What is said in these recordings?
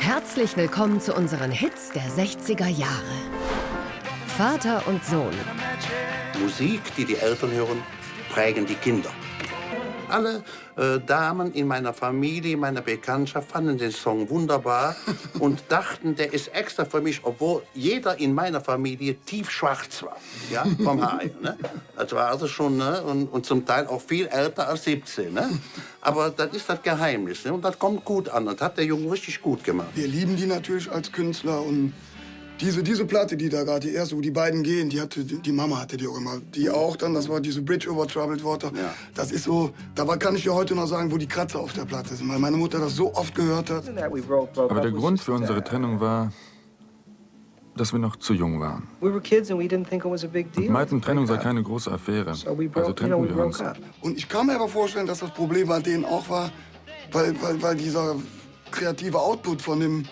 Herzlich willkommen zu unseren Hits der 60er Jahre. Vater und Sohn. Musik, die die Eltern hören, prägen die Kinder. Alle Damen in meiner Familie, in meiner Bekanntschaft fanden den Song wunderbar und dachten, der ist extra für mich, obwohl jeder in meiner Familie tiefschwarz war, ja, vom Haar her. Ne? Das war also schon, ne? und zum Teil auch viel älter als 17. Ne? Aber das ist das Geheimnis, ne? Und das kommt gut an. Das hat der Junge richtig gut gemacht. Wir lieben die natürlich als Künstler und diese Platte, die da gerade, die erste, wo die beiden gehen, die Mama hatte die auch immer. Die auch dann, das war diese Bridge over Troubled Water. Ja. Das ist so, kann ich dir heute noch sagen, wo die Kratzer auf der Platte sind, weil meine Mutter das so oft gehört hat. Aber der Grund für unsere Trennung war, dass wir noch zu jung waren. Und meinten, Trennung sei keine große Affäre. Also trennten wir uns. Und ich kann mir aber vorstellen, dass das Problem bei denen auch war, weil dieser kreative Output von dem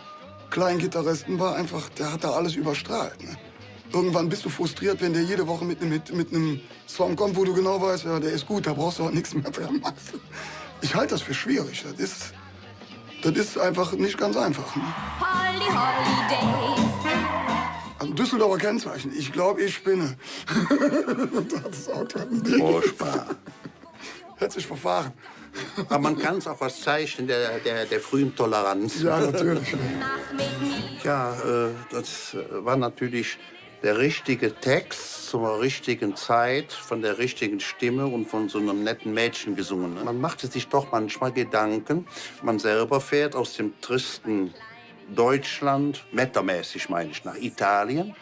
kleinen Gitarristen war einfach, der hat da alles überstrahlt. Ne? Irgendwann bist du frustriert, wenn der jede Woche mit einem Song kommt, wo du genau weißt, ja, der ist gut, da brauchst du auch nichts mehr dran machen. Ich halte das für schwierig. Das ist einfach nicht ganz einfach. Ne? Holly, Holiday. Also Düsseldorfer Kennzeichen. Ich glaube, ich spinne. Das ist auch ein Ding. Furchtbar. Hätte sich verfahren. Aber man kann es auch als Zeichen der frühen Toleranz. Ja, natürlich. Ja, das war natürlich der richtige Text zur richtigen Zeit, von der richtigen Stimme und von so einem netten Mädchen gesungen. Ne? Man machte sich doch manchmal Gedanken. Man selber fährt aus dem tristen Deutschland, wettermäßig meine ich, nach Italien.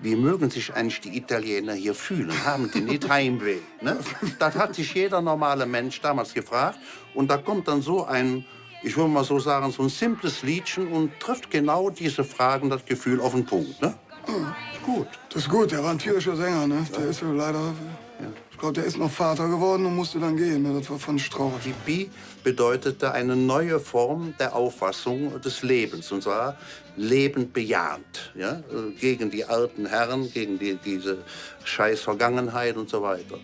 Wie mögen sich eigentlich die Italiener hier fühlen? Haben die nicht Heimweh? Ne? Das hat sich jeder normale Mensch damals gefragt. Und da kommt dann so ein, ich würde mal so sagen, so ein simples Liedchen und trifft genau diese Fragen, das Gefühl auf den Punkt. Ne? Ist gut. Das ist gut, der war ein tierischer Sänger. Ne? Der ist ja leider, ich glaube, der ist noch Vater geworden und musste dann gehen. Ne? Das war von traurig. Hippie bedeutete eine neue Form der Auffassung des Lebens, und zwar lebendbejahend, ja? Gegen die alten Herren, gegen diese scheiß Vergangenheit und so weiter.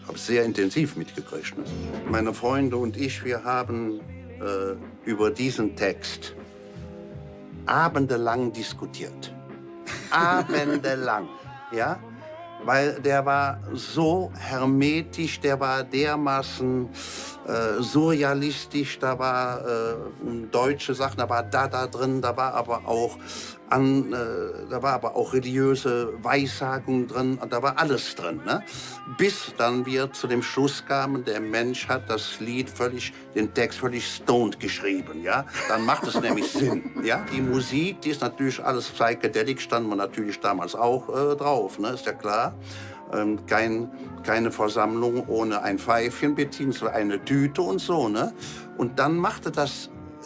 Ich habe es sehr intensiv mitgekriegt. Ne? Meine Freunde und ich, wir haben über diesen Text abendelang diskutiert. Abendelang, ja? Weil der war so hermetisch, der war dermaßen surrealistisch, da war deutsche Sachen, da war Dada drin, da war aber auch religiöse Weissagung drin, da war alles drin. Ne? Bis dann wir zu dem Schluss kamen, der Mensch hat den Text völlig stoned geschrieben. Ja? Dann macht es nämlich Sinn. Ja? Die Musik, die ist natürlich alles psychedelic, stand man natürlich damals auch drauf, ne? Ist ja klar. Keine Versammlung ohne ein Pfeifchen bzw. eine Tüte und so. Ne? Und dann machte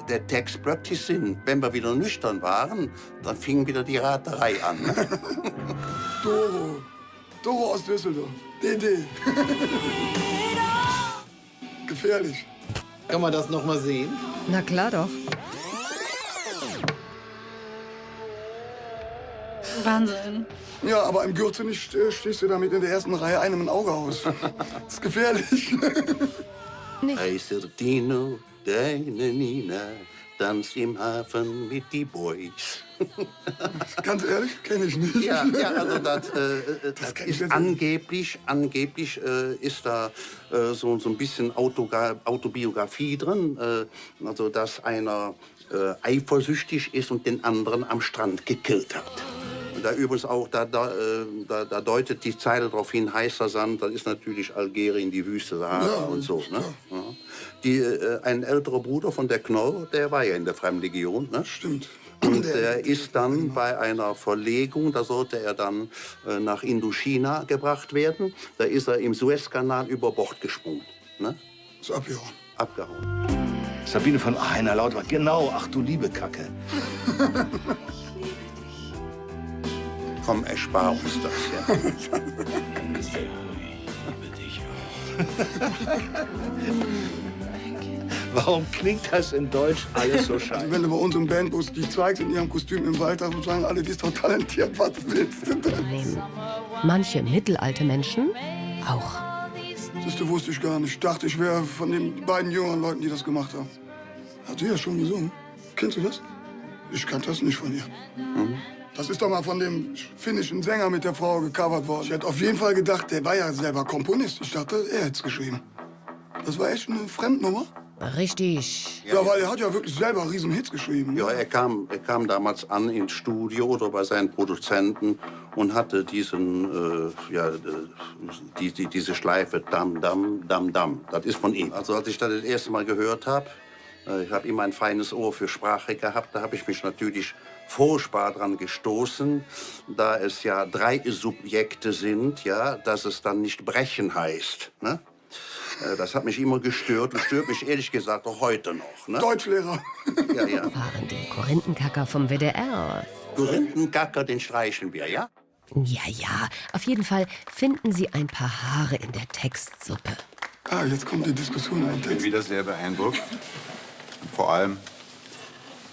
der Text plötzlich Sinn. Wenn wir wieder nüchtern waren, dann fing wieder die Raterei an. Ne? Doro aus Düsseldorf. DD. Gefährlich. Kann man das noch mal sehen? Na klar doch. Wahnsinn. Ja, aber im Gürtel stehst du damit in der ersten Reihe einem ein Auge aus. Das ist gefährlich. Hey Sertino, deine Nina, tanzt im Hafen mit die Boys. Ganz ehrlich, kenne ich nicht. Ja, also das ist angeblich ist da so ein bisschen Autobiografie drin, also dass einer eifersüchtig ist und den anderen am Strand gekillt hat. Und da übrigens auch, da deutet die Zeile darauf hin, heißer Sand, das ist natürlich Algerien, die Wüste Sahara und so. Ne? Ja. Ein älterer Bruder von der Knorr, der war ja in der Fremdenlegion. Ne? Stimmt. Und der ist dann bei einer Verlegung, da sollte er dann nach Indochina gebracht werden, da ist er im Suezkanal über Bord gesprungen. Ne? Ist abgehauen. Abgehauen. Sabine von Achener Lauterbach, genau, ach du liebe Kacke. Komm, erspar uns das, ja. Warum klingt das in Deutsch alles so scheiße? Wenn du bei uns im Bandbus die zeigst in ihrem Kostüm im Wald, dann sagen alle, die ist doch talentiert, was willst du denn? Manche mittelalte Menschen auch. Das wusste ich gar nicht. Ich dachte, ich wäre von den beiden jüngeren Leuten, die das gemacht haben. Hat sie ja schon gesungen. Kennst du das? Ich kannte das nicht von ihr. Das ist doch mal von dem finnischen Sänger mit der Frau gecovert worden. Ich hätte auf jeden Fall gedacht, der war ja selber Komponist. Ich dachte, er hätte es geschrieben. Das war echt eine Fremdnummer. Richtig. Ja, weil er hat ja wirklich selber riesen Hits geschrieben. Ja, er kam damals an ins Studio oder bei seinen Produzenten und hatte diese Schleife Dam, Dam, Dam, Dam. Das ist von ihm. Also als ich das erste Mal gehört habe, ich habe immer ein feines Ohr für Sprache gehabt, da habe ich mich natürlich furchtbar dran gestoßen, da es ja 3 Subjekte sind, ja, dass es dann nicht brechen heißt. Ne? Das hat mich immer gestört und stört mich ehrlich gesagt auch heute noch. Ne? Deutschlehrer. Ja, ja. Waren die Korinthenkacker vom WDR. Korinthenkacker, den streichen wir, ja? Ja, ja. Auf jeden Fall finden Sie ein paar Haare in der Textsuppe. Ah, jetzt kommt die Diskussion ein Ich bin Text. wieder sehr beeindruckt. Vor allem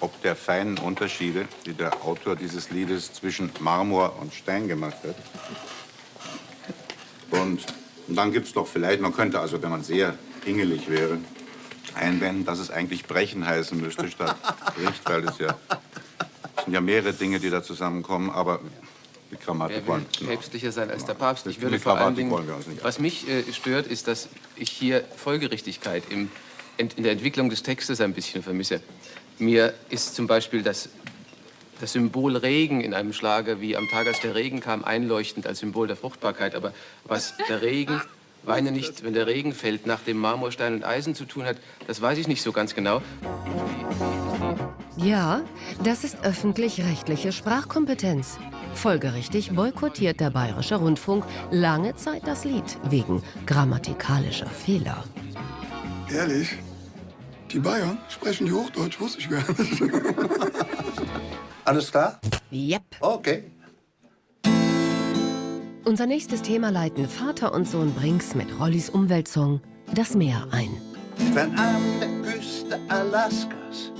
ob der feinen Unterschiede, die der Autor dieses Liedes zwischen Marmor und Stein gemacht hat. Und dann gibt es doch vielleicht, man könnte also, wenn man sehr pingelig wäre, einwenden, dass es eigentlich brechen heißen müsste statt bricht, weil es sind ja mehrere Dinge, die da zusammenkommen, aber die Grammatik wollen wir nicht. Päpstlicher sein als der Papst. Ich würde Die vor allen Grammatik Dingen, wollen wir uns nicht. was mich stört, ist, dass ich hier Folgerichtigkeit in der Entwicklung des Textes ein bisschen vermisse. Mir ist zum Beispiel das Symbol Regen in einem Schlager wie Am Tag, als der Regen kam, einleuchtend als Symbol der Fruchtbarkeit. Aber was der Regen, weine nicht, wenn der Regen fällt, nach dem Marmor, Stein und Eisen zu tun hat, das weiß ich nicht so ganz genau. Ja, das ist öffentlich-rechtliche Sprachkompetenz. Folgerichtig boykottiert der Bayerische Rundfunk lange Zeit das Lied wegen grammatikalischer Fehler. Ehrlich? Die Bayern sprechen die Hochdeutsch, wusste ich gar nicht. Alles klar? Yep. Okay. Unser nächstes Thema leiten Vater und Sohn Brinks mit Rollys Umweltsong Das Meer ein. Fernab der Küste Alaskas,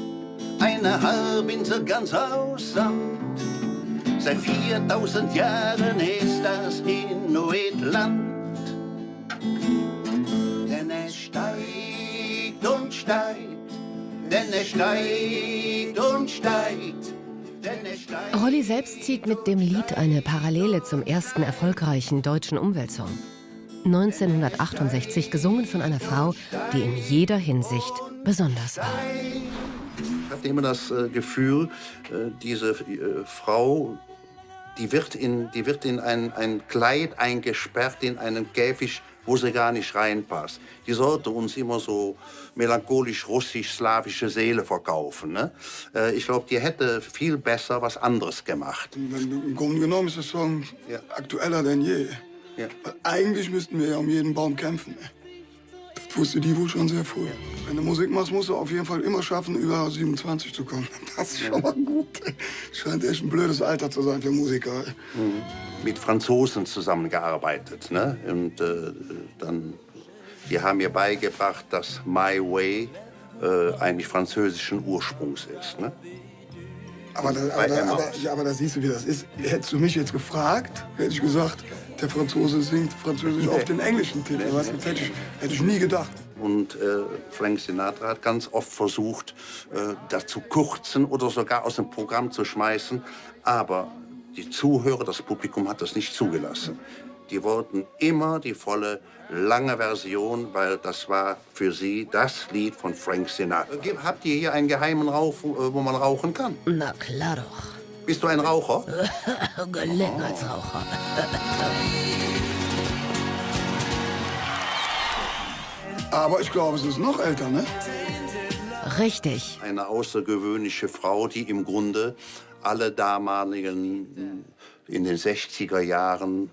eine Halbinsel ganz aus Sand. Seit 4000 Jahren ist das Inuitland. Denn es steigt und steigt, denn es steigt und steigt. Rolly selbst zieht mit dem Lied eine Parallele zum ersten erfolgreichen deutschen Umweltsong. 1968 gesungen von einer Frau, die in jeder Hinsicht besonders war. Ich hatte immer das Gefühl, diese Frau, die wird in ein Kleid eingesperrt, in einen Käfig, wo sie gar nicht reinpasst. Die sollte uns immer so melancholisch russisch-slawische Seele verkaufen. Ne? Ich glaube, die hätte viel besser was anderes gemacht. Im Grunde genommen ist der Song aktueller denn je. Ja. Weil eigentlich müssten wir ja um jeden Baum kämpfen. Das wusste die wohl schon sehr früh. Wenn du Musik machst, musst du auf jeden Fall immer schaffen, über 27 zu kommen. Das ist schon mal gut. Scheint echt ein blödes Alter zu sein für Musiker. Mhm. Mit Franzosen zusammengearbeitet. Ne? Und die haben mir beigebracht, dass My Way eigentlich französischen Ursprungs ist. Ne? Aber da siehst du, wie das ist. Hättest du mich jetzt gefragt, hätte ich gesagt, der Franzose singt Französisch auf den englischen Titel. Das hätte ich nie gedacht. Und Frank Sinatra hat ganz oft versucht, das zu kürzen oder sogar aus dem Programm zu schmeißen. Aber die Zuhörer, das Publikum hat das nicht zugelassen. Die wollten immer die volle, lange Version, weil das war für sie das Lied von Frank Sinatra. Habt ihr hier einen geheimen Rauch, wo man rauchen kann? Na klar doch. Bist du ein Raucher? Gelegenheitsraucher. Aber ich glaube, es ist noch älter, ne? Richtig. Eine außergewöhnliche Frau, die im Grunde alle damaligen, in den 60er Jahren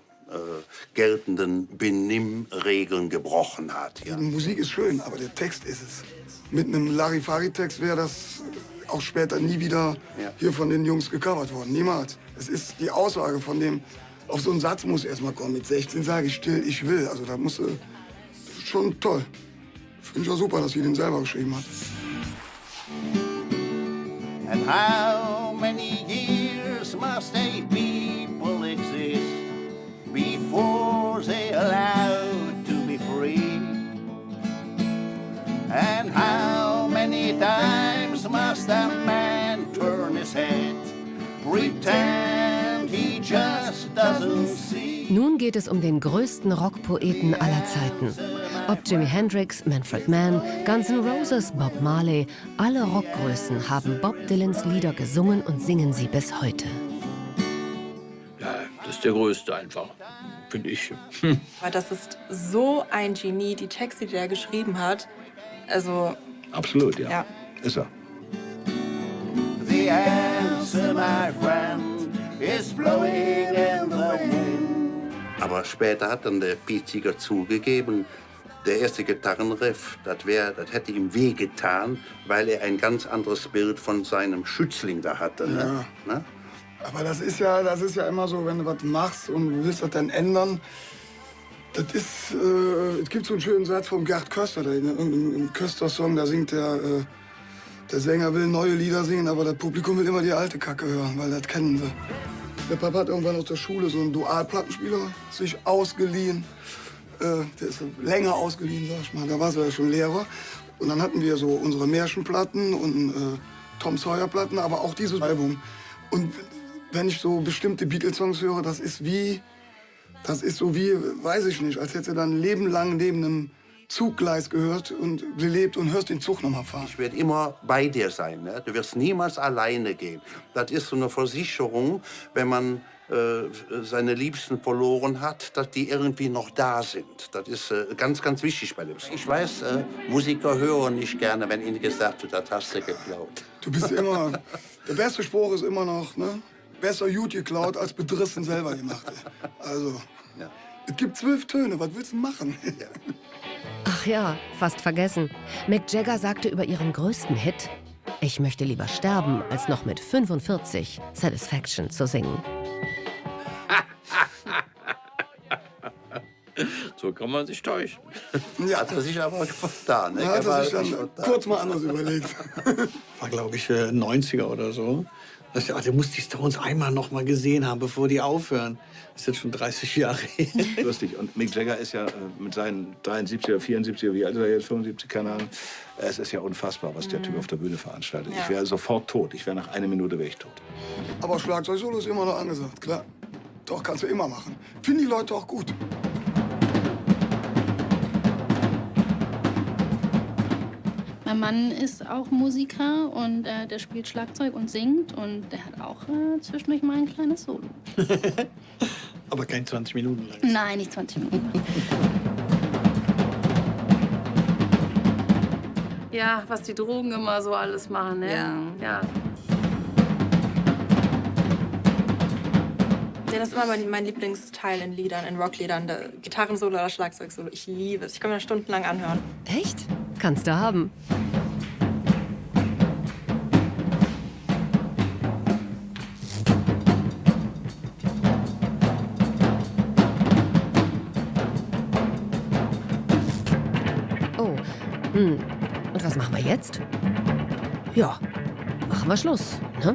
geltenden Benimmregeln gebrochen hat. Ja. Die Musik ist schön, aber der Text ist es. Mit einem Larifari-Text wäre das auch später nie wieder hier von den Jungs gecovert worden. Niemals. Es ist die Aussage von dem, auf so einen Satz muss erst mal kommen. Mit 16 sage ich still, ich will. Also da muss, das ist schon toll. Finde ich auch super, dass sie den selber geschrieben hat. And how many years must a people exist before they're allowed to be free? And how many times must a man and turn his head. Pretend he just doesn't see. Nun geht es um den größten Rockpoeten aller Zeiten. Ob Jimi Hendrix, Manfred Mann, Guns N' Roses, Bob Marley, alle Rockgrößen haben Bob Dylans Lieder gesungen und singen sie bis heute. Ja, das ist der Größte einfach, finde ich. Das ist so ein Genie, die Texte, die er geschrieben hat. Also. Absolut, ja. Ist er. The answer, my friend, is blowing in the wind. Aber später hat dann der Pete Seeger zugegeben, der erste Gitarrenriff, das hätte ihm wehgetan, weil er ein ganz anderes Bild von seinem Schützling da hatte. Ne? Ja. Ne? Aber das ist ja immer so, wenn du was machst und du willst das dann ändern. Das ist, es gibt so einen schönen Satz vom Gerd Köster, im Köster-Song, da singt der Sänger will neue Lieder singen, aber das Publikum will immer die alte Kacke hören, weil das kennen sie. Der Papa hat irgendwann aus der Schule so einen Dualplattenspieler sich ausgeliehen. Der ist länger ausgeliehen, sag ich mal. Da war er ja schon Lehrer. Und dann hatten wir so unsere Märchenplatten und Tom Sawyer-Platten, aber auch dieses Album. Und wenn ich so bestimmte Beatles-Songs höre, das ist so wie, weiß ich nicht, als hätte er dann ein Leben lang neben einem Zuggleis gehört und gelebt und hörst den Zug noch mal fahren. Ich werde immer bei dir sein. Ne? Du wirst niemals alleine gehen. Das ist so eine Versicherung, wenn man seine Liebsten verloren hat, dass die irgendwie noch da sind. Das ist ganz, ganz wichtig bei dem. Ich weiß, Musiker hören nicht gerne, wenn ihnen gesagt wird, das hast du geklaut. Du bist immer, der beste Spruch ist immer noch, ne? Besser gut geklaut als bedrissen selber gemacht. Also, ja. Es gibt 12 Töne, was willst du machen? Ja. Ach ja, fast vergessen. Mick Jagger sagte über ihren größten Hit: Ich möchte lieber sterben, als noch mit 45 Satisfaction zu singen. So kann man sich täuschen. Ja, Hat er sich aber da, ne? da hat er sich dann kurz mal anders überlegt. War, glaube ich, 90er oder so. Du musst die Stones einmal noch mal gesehen haben, bevor die aufhören. Das ist jetzt schon 30 Jahre her. Lustig. Und Mick Jagger ist ja mit seinen 73 oder 74, wie alt ist er jetzt, 75, keine Ahnung. Es ist ja unfassbar, was der Typ auf der Bühne veranstaltet. Ja. Ich wäre sofort tot. Ich wäre nach einer Minute wäre ich tot. Aber Schlagzeug-Solo ist immer noch angesagt, klar. Doch, kannst du immer machen. Finden die Leute auch gut. Mein Mann ist auch Musiker und der spielt Schlagzeug und singt und der hat auch zwischendurch mal ein kleines Solo. Aber kein 20 Minuten lang. Nein, nicht 20 Minuten. Ja, was die Drogen immer so alles machen, ne? Ja. Ja, das ist immer mein Lieblingsteil in Liedern, in Rockliedern. Der Gitarrensolo oder Schlagzeugsolo. Ich liebe es. Ich kann mir das stundenlang anhören. Echt? Kannst du haben. Oh, und was machen wir jetzt? Ja, machen wir Schluss, ne?